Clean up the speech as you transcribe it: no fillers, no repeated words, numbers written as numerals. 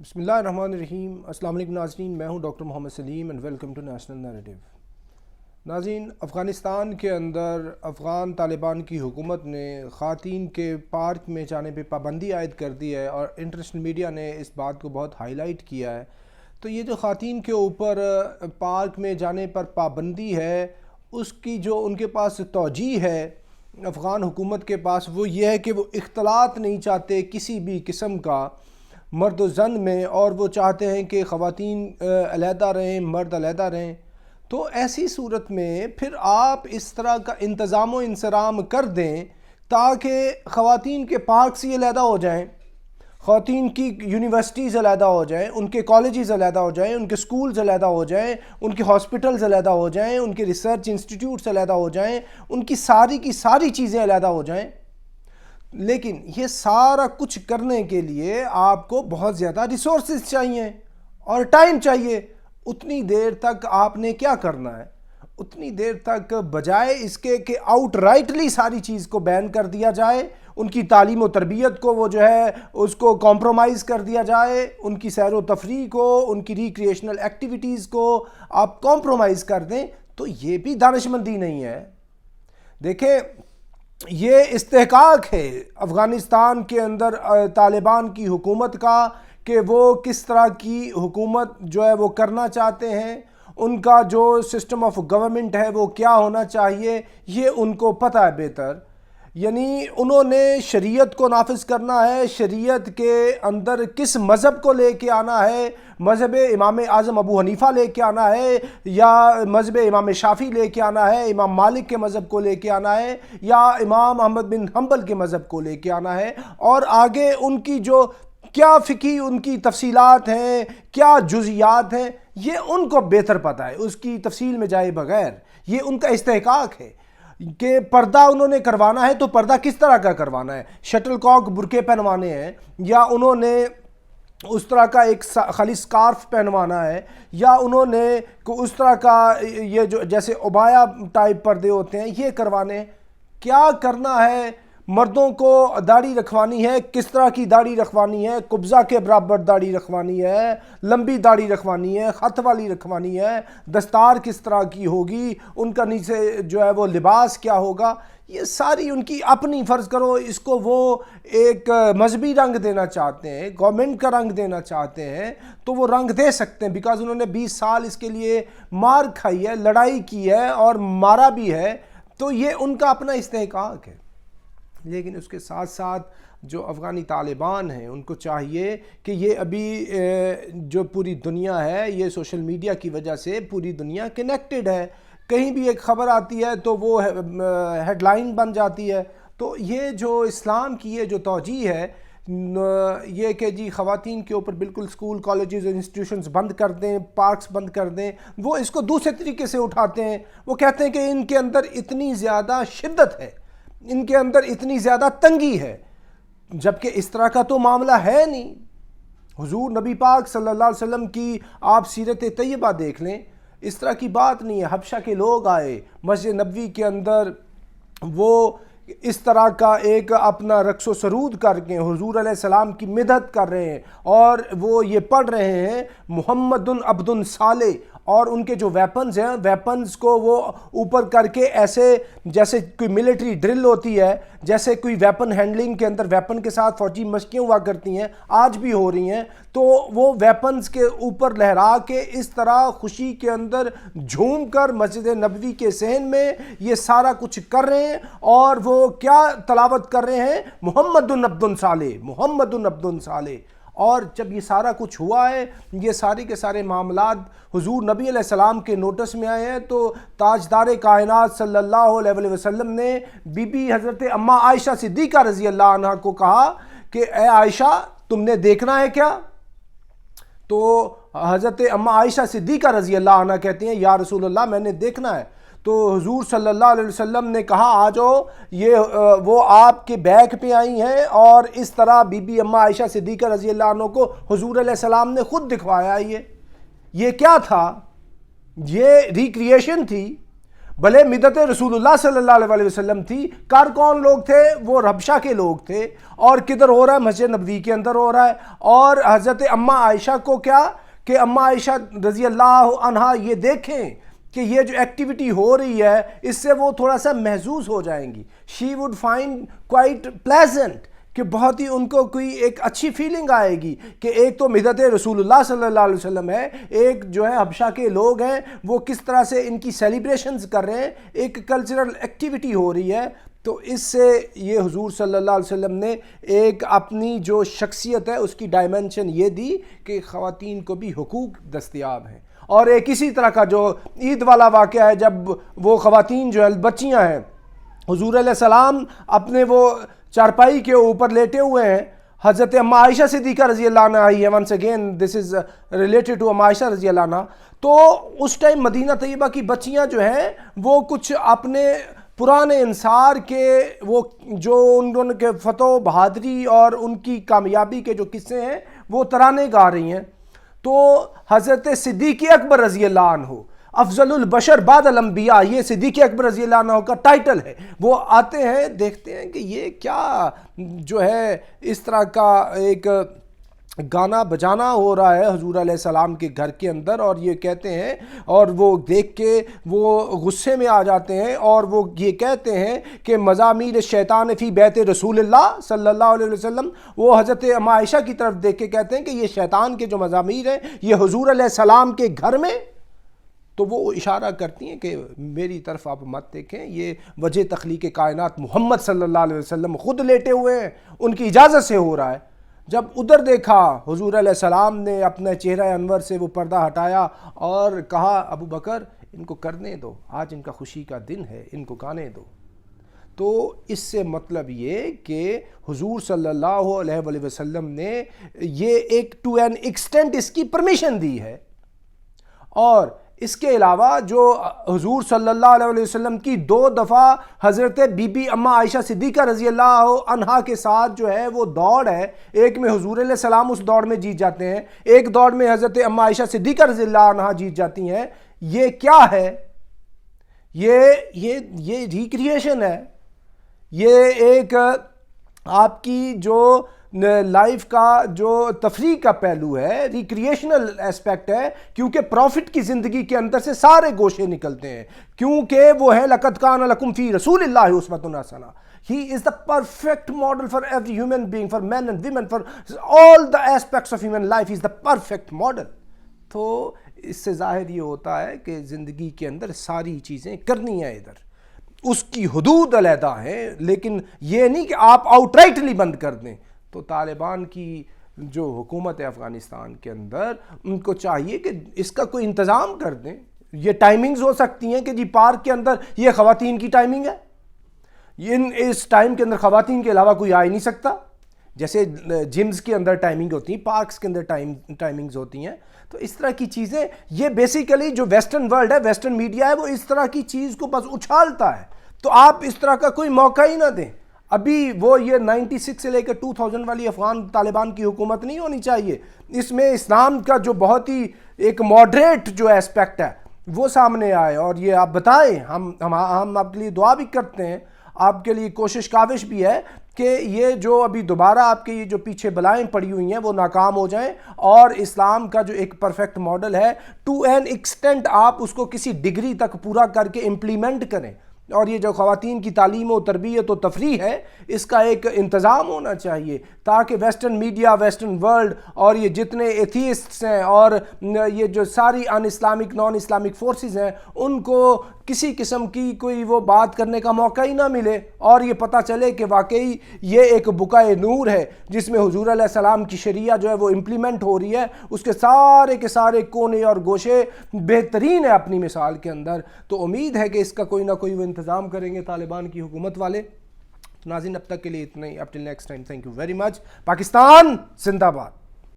بسم اللہ الرحمن الرحیم۔ السلام علیکم ناظرین، میں ہوں doctor Muhammad Saleem and welcome to national narrative. ناظرین، افغانستان کے اندر افغان طالبان کی حکومت نے خواتین کے پارک میں جانے پہ پابندی عائد کر دی ہے اور انٹرنیشنل میڈیا نے اس بات کو بہت ہائی لائٹ کیا ہے۔ تو یہ جو خواتین کے اوپر پارک میں جانے پر پابندی ہے، اس کی جو ان کے پاس توجیہ ہے افغان حکومت کے پاس، وہ یہ ہے کہ وہ اختلاط نہیں چاہتے کسی بھی قسم کا مرد و زن میں، اور وہ چاہتے ہیں کہ خواتین علیحدہ رہیں، مرد علیحدہ رہیں۔ تو ایسی صورت میں پھر آپ اس طرح کا انتظام و انصرام کر دیں تاکہ خواتین کے پارکس ہی علیحدہ ہو جائیں، خواتین کی یونیورسٹیز علیحدہ ہو جائیں، ان کے کالجز علیحدہ ہو جائیں، ان کے سکولز علیحدہ ہو جائیں، ان کے ہاسپٹلز علیحدہ ہو جائیں، ان کے ریسرچ انسٹیٹیوٹس علیحدہ ہو جائیں، ان کی ساری چیزیں علیحدہ ہو جائیں۔ لیکن یہ سارا کچھ کرنے کے لیے آپ کو بہت زیادہ ریسورسز چاہیے اور ٹائم چاہیے۔ اتنی دیر تک آپ نے کیا کرنا ہے؟ اتنی دیر تک بجائے اس کے کہ آؤٹ رائٹلی ساری چیز کو بین کر دیا جائے، ان کی تعلیم و تربیت کو وہ جو ہے اس کو کمپرومائز کر دیا جائے، ان کی سیر و تفریح کو، ان کی ریکریشنل ایکٹیویٹیز کو آپ کمپرومائز کر دیں، تو یہ بھی دانشمندی نہیں ہے۔ دیکھیں، یہ استحقاق ہے افغانستان کے اندر طالبان کی حکومت کا کہ وہ کس طرح کی حکومت جو ہے وہ کرنا چاہتے ہیں، ان کا جو سسٹم آف گورنمنٹ ہے وہ کیا ہونا چاہیے، یہ ان کو پتہ ہے بہتر۔ یعنی انہوں نے شریعت کو نافذ کرنا ہے، شریعت کے اندر کس مذہب کو لے کے آنا ہے، مذہب امام اعظم ابو حنیفہ لے کے آنا ہے، یا مذہب امام شافعی لے کے آنا ہے، امام مالک کے مذہب کو لے کے آنا ہے، یا امام احمد بن حنبل کے مذہب کو لے کے آنا ہے، اور آگے ان کی جو کیا فقہی ان کی تفصیلات ہیں، کیا جزیات ہیں، یہ ان کو بہتر پتہ ہے، اس کی تفصیل میں جائے بغیر یہ ان کا استحقاق ہے کہ پردہ انہوں نے کروانا ہے تو پردہ کس طرح کا کروانا ہے، شٹل کاک برقعے پہنوانے ہیں، یا انہوں نے اس طرح کا ایک خالی سکارف پہنوانا ہے، یا انہوں نے اس طرح کا یہ جو جیسے عبایا ٹائپ پردے ہوتے ہیں یہ کروانے ہیں۔ کیا کرنا ہے؟ مردوں کو داڑھی رکھوانی ہے، کس طرح کی داڑھی رکھوانی ہے؟ قبضہ کے برابر داڑھی رکھوانی ہے، لمبی داڑھی رکھوانی ہے، خط والی رکھوانی ہے، دستار کس طرح کی ہوگی، ان کا نیچے جو ہے وہ لباس کیا ہوگا، یہ ساری ان کی اپنی، فرض کرو اس کو وہ ایک مذہبی رنگ دینا چاہتے ہیں، گورنمنٹ کا رنگ دینا چاہتے ہیں تو وہ رنگ دے سکتے ہیں، بیکاز انہوں نے 20 سال اس کے لیے مار کھائی ہے، لڑائی کی ہے اور مارا بھی ہے، تو یہ ان کا اپنا استحقاق ہے۔ لیکن اس کے ساتھ ساتھ جو افغانی طالبان ہیں ان کو چاہیے کہ یہ ابھی جو پوری دنیا ہے، یہ سوشل میڈیا کی وجہ سے پوری دنیا کنیکٹڈ ہے، کہیں بھی ایک خبر آتی ہے تو وہ ہیڈ لائن بن جاتی ہے۔ تو یہ جو اسلام کی یہ جو توجیہ ہے، یہ کہ جی خواتین کے اوپر بالکل سکول، کالجز، انسٹیٹیوشنز بند کر دیں، پارکس بند کر دیں، وہ اس کو دوسرے طریقے سے اٹھاتے ہیں۔ وہ کہتے ہیں کہ ان کے اندر اتنی زیادہ شدت ہے، ان کے اندر اتنی زیادہ تنگی ہے، جبکہ اس طرح کا تو معاملہ ہے نہیں۔ حضور نبی پاک صلی اللہ علیہ وسلم کی آپ سیرت طیبہ دیکھ لیں، اس طرح کی بات نہیں ہے۔ حبشہ کے لوگ آئے مسجد نبوی کے اندر، وہ اس طرح کا ایک اپنا رقص و سرود کر کے حضور علیہ السلام کی مدحت کر رہے ہیں، اور وہ یہ پڑھ رہے ہیں محمد عبد صالح، اور ان کے جو ویپنز ہیں، ویپنز کو وہ اوپر کر کے ایسے جیسے کوئی ملٹری ڈرل ہوتی ہے، جیسے کوئی ویپن ہینڈلنگ کے اندر ویپن کے ساتھ فوجی مشقیں ہوا کرتی ہیں، آج بھی ہو رہی ہیں، تو وہ ویپنز کے اوپر لہرا کے اس طرح خوشی کے اندر جھوم کر مسجد نبوی کے صحن میں یہ سارا کچھ کر رہے ہیں، اور وہ کیا تلاوت کر رہے ہیں؟ محمد عبد صالح، محمد عبد صالح۔ اور جب یہ سارا کچھ ہوا ہے، یہ سارے کے سارے معاملات حضور نبی علیہ السلام کے نوٹس میں آئے ہیں، تو تاجدار کائنات صلی اللہ علیہ وسلم نے بی بی حضرت اماں عائشہ صدیقہ رضی اللہ عنہ کو کہا کہ اے عائشہ، تم نے دیکھنا ہے کیا؟ تو حضرت اماں عائشہ صدیقہ رضی اللہ عنہ کہتی ہیں یا رسول اللہ، میں نے دیکھنا ہے۔ تو حضور صلی اللہ علیہ وسلم نے کہا آ جاؤ، یہ وہ آپ کے بیک پہ آئی ہیں، اور اس طرح بی بی اماں عائشہ صدیقہ رضی اللہ عنہ کو حضور علیہ السلام نے خود دکھوایا۔ یہ کیا تھا؟ یہ ریکریشن تھی۔ بھلے مدت رسول اللہ صلی اللہ علیہ وسلم تھی، کار کون لوگ تھے؟ وہ حبشہ کے لوگ تھے، اور کدھر ہو رہا ہے؟ مسجد نبوی کے اندر ہو رہا ہے. اور حضرت اماں عائشہ کو کیا کہ اماں عائشہ رضی اللہ عنہا یہ دیکھیں کہ یہ جو ایکٹیویٹی ہو رہی ہے اس سے وہ تھوڑا سا محظوظ ہو جائیں گی. She would find quite pleasant, کہ بہت ہی ان کو کوئی ایک اچھی فیلنگ آئے گی کہ ایک تو مدت رسول اللہ صلی اللہ علیہ وسلم ہے، ایک جو ہے حبشہ کے لوگ ہیں وہ کس طرح سے ان کی سیلیبریشنز کر رہے ہیں، ایک کلچرل ایکٹیویٹی ہو رہی ہے. تو اس سے یہ حضور صلی اللہ علیہ وسلم نے ایک اپنی جو شخصیت ہے اس کی ڈائمنشن یہ دی کہ خواتین کو بھی حقوق دستیاب ہیں. اور ایک اسی طرح کا جو عید والا واقعہ ہے، جب وہ خواتین جو ہے بچیاں ہیں، حضور علیہ السلام اپنے وہ چارپائی کے اوپر لیٹے ہوئے ہیں، حضرت اماں عائشہ صدیقہ رضی اللہ عنہ آئی ہے. Once again this is related to Amma Aisha رضی اللہ عنہ. تو اس ٹائم مدینہ طیبہ کی بچیاں جو ہیں وہ کچھ اپنے پرانے انصار کے وہ جو ان کے فتح و بہادری اور ان کی کامیابی کے جو قصے ہیں وہ ترانے گا رہی ہیں. تو حضرت صدیق اکبر رضی اللہ عنہ، افضل البشر بعد الانبیاء، یہ صدیق اکبر رضی اللہ عنہ کا ٹائٹل ہے. وہ آتے ہیں، دیکھتے ہیں کہ یہ کیا جو ہے اس طرح کا ایک گانا بجانا ہو رہا ہے حضور علیہ السلام کے گھر کے اندر، اور یہ کہتے ہیں، اور وہ دیکھ کے وہ غصے میں آ جاتے ہیں اور وہ یہ کہتے ہیں کہ مزامیر الشیطان فی بیت رسول اللہ صلی اللہ علیہ وسلم. وہ حضرت اماں عائشہ کی طرف دیکھ کے کہتے ہیں کہ یہ شیطان کے جو مزامیر ہیں یہ حضور علیہ السلام کے گھر میں. تو وہ اشارہ کرتی ہیں کہ میری طرف آپ مت دیکھیں، یہ وجہ تخلیق کائنات محمد صلی اللہ علیہ وسلم خود لیٹے ہوئے ہیں، ان کی اجازت سے ہو رہا ہے. جب ادھر دیکھا حضور علیہ السلام نے اپنے چہرہ انور سے وہ پردہ ہٹایا اور کہا ابو بکر ان کو کرنے دو، آج ان کا خوشی کا دن ہے، ان کو گانے دو. تو اس سے مطلب یہ کہ حضور صلی اللہ علیہ وآلہ وسلم نے یہ ایک ٹو این ایکسٹینٹ اس کی پرمیشن دی ہے. اور اس کے علاوہ جو حضور صلی اللہ علیہ وسلم کی 2 دفعہ حضرت بی بی اماں عائشہ صدیقہ رضی اللہ عنہا کے ساتھ جو ہے وہ دوڑ ہے، ایک میں حضور علیہ السلام اس دوڑ میں جیت جاتے ہیں، ایک دوڑ میں حضرت اماں عائشہ صدیقہ رضی اللہ عنہا جیت جاتی ہیں. یہ کیا ہے؟ یہ ریکریشن ہے. یہ ایک آپ کی جو لائف کا جو تفریح کا پہلو ہے، ریکریشنل ایسپیکٹ ہے، کیونکہ پروفٹ کی زندگی کے اندر سے سارے گوشے نکلتے ہیں، کیونکہ وہ ہے لَقَدْ كَانَ لَكُمْ فِي رَسُولِ اللَّهِ أُسْوَةٌ حَسَنَةٌ. He is the perfect model for every human being, for men and women, for all the aspects of human life. He is the perfect model. تو اس سے ظاہر یہ ہوتا ہے کہ زندگی کے اندر ساری چیزیں کرنی ہیں، ادھر اس کی حدود علیحدہ ہیں، لیکن یہ نہیں کہ آپ آؤٹ رائٹلی بند کر دیں. تو طالبان کی جو حکومت ہے افغانستان کے اندر، ان کو چاہیے کہ اس کا کوئی انتظام کر دیں. یہ ٹائمنگز ہو سکتی ہیں کہ جی پارک کے اندر یہ خواتین کی ٹائمنگ ہے، اس ٹائم کے اندر خواتین کے علاوہ کوئی آ ہی نہیں سکتا. جیسے جمز کے اندر ٹائمنگ ہوتی ہیں، پارکس کے اندر ٹائمنگز ہوتی ہیں. تو اس طرح کی چیزیں، یہ بیسیکلی جو ویسٹرن ورلڈ ہے، ویسٹرن میڈیا ہے، وہ اس طرح کی چیز کو بس اچھالتا ہے. تو آپ اس طرح کا کوئی موقع ہی نہ دیں. ابھی وہ یہ 96 سے لے کر 2000 والی افغان طالبان کی حکومت نہیں ہونی چاہیے. اس میں اسلام کا جو بہت ہی ایک ماڈریٹ جو ایسپیکٹ ہے وہ سامنے آئے، اور یہ آپ بتائیں، ہم آپ کے لیے دعا بھی کرتے ہیں، آپ کے لیے کوشش کاوش بھی ہے کہ یہ جو ابھی دوبارہ آپ کے یہ جو پیچھے بلائیں پڑی ہوئی ہیں وہ ناکام ہو جائیں، اور اسلام کا جو ایک پرفیکٹ ماڈل ہے ٹو این ایکسٹینٹ آپ اس کو کسی ڈگری تک پورا کر کے امپلیمنٹ کریں. اور یہ جو خواتین کی تعلیم و تربیت و تفریح ہے، اس کا ایک انتظام ہونا چاہیے تاکہ ویسٹرن میڈیا، ویسٹرن ورلڈ اور یہ جتنے ایتھیسٹس ہیں اور یہ جو ساری in Islamic naan Islamic forces ہیں، ان کو کسی قسم کی کوئی وہ بات کرنے کا موقع ہی نہ ملے، اور یہ پتہ چلے کہ واقعی یہ ایک بقائے نور ہے جس میں حضور علیہ السلام کی شریعہ جو ہے وہ امپلیمنٹ ہو رہی ہے. اس کے سارے کونے اور گوشے بہترین ہیں اپنی مثال کے اندر. تو امید ہے کہ اس کا کوئی نہ کوئی وہ انتظام کریں گے طالبان کی حکومت والے. ناظرین اب تک کے لیے اتنا ہی. Up till next time, thank you very much. Pakistan زندہ باد.